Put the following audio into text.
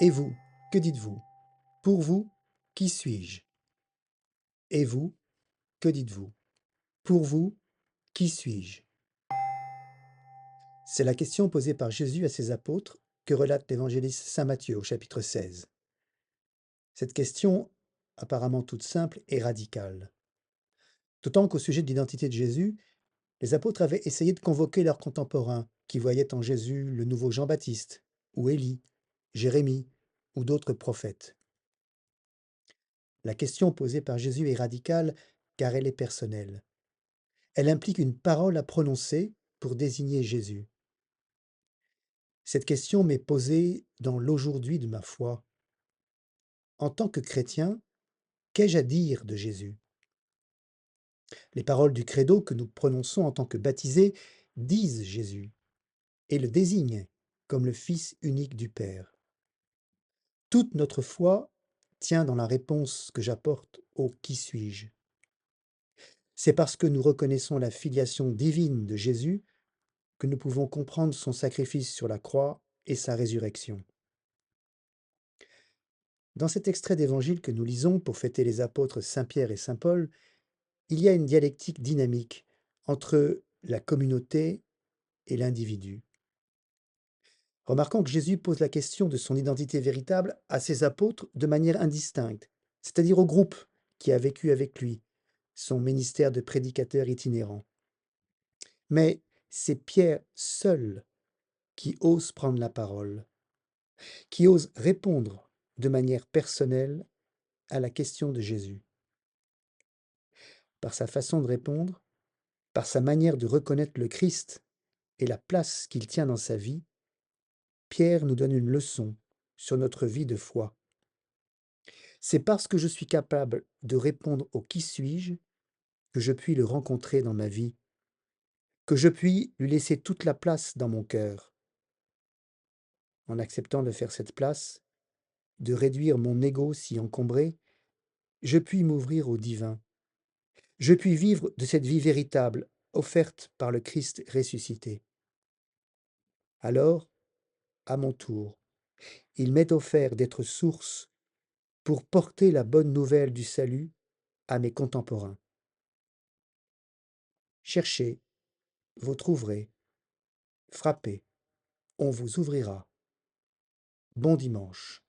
Et vous, que dites-vous? Pour vous, qui suis-je? Et vous, que dites-vous? Pour vous, qui suis-je? C'est la question posée par Jésus à ses apôtres que relate l'évangéliste saint Matthieu au chapitre 16. Cette question, apparemment toute simple, est radicale. D'autant qu'au sujet de l'identité de Jésus, les apôtres avaient essayé de convoquer leurs contemporains qui voyaient en Jésus le nouveau Jean-Baptiste, ou Élie, Jérémie, ou d'autres prophètes. La question posée par Jésus est radicale car elle est personnelle. Elle implique une parole à prononcer pour désigner Jésus. Cette question m'est posée dans l'aujourd'hui de ma foi. En tant que chrétien, qu'ai-je à dire de Jésus? Les paroles du credo que nous prononçons en tant que baptisés disent Jésus et le désignent comme le Fils unique du Père. Toute notre foi tient dans la réponse que j'apporte au qui suis-je. C'est parce que nous reconnaissons la filiation divine de Jésus que nous pouvons comprendre son sacrifice sur la croix et sa résurrection. Dans cet extrait d'évangile que nous lisons pour fêter les apôtres Saint Pierre et Saint Paul, il y a une dialectique dynamique entre la communauté et l'individu. Remarquons que Jésus pose la question de son identité véritable à ses apôtres de manière indistincte, c'est-à-dire au groupe qui a vécu avec lui, son ministère de prédicateur itinérant. Mais c'est Pierre seul qui ose prendre la parole, qui ose répondre de manière personnelle à la question de Jésus. Par sa façon de répondre, par sa manière de reconnaître le Christ et la place qu'il tient dans sa vie, Pierre nous donne une leçon sur notre vie de foi. C'est parce que je suis capable de répondre au qui suis-je que je puis le rencontrer dans ma vie, que je puis lui laisser toute la place dans mon cœur. En acceptant de faire cette place, de réduire mon ego si encombré, je puis m'ouvrir au divin. Je puis vivre de cette vie véritable offerte par le Christ ressuscité. Alors, à mon tour, il m'est offert d'être source pour porter la bonne nouvelle du salut à mes contemporains. Cherchez, vous trouverez, frappez, on vous ouvrira. Bon dimanche.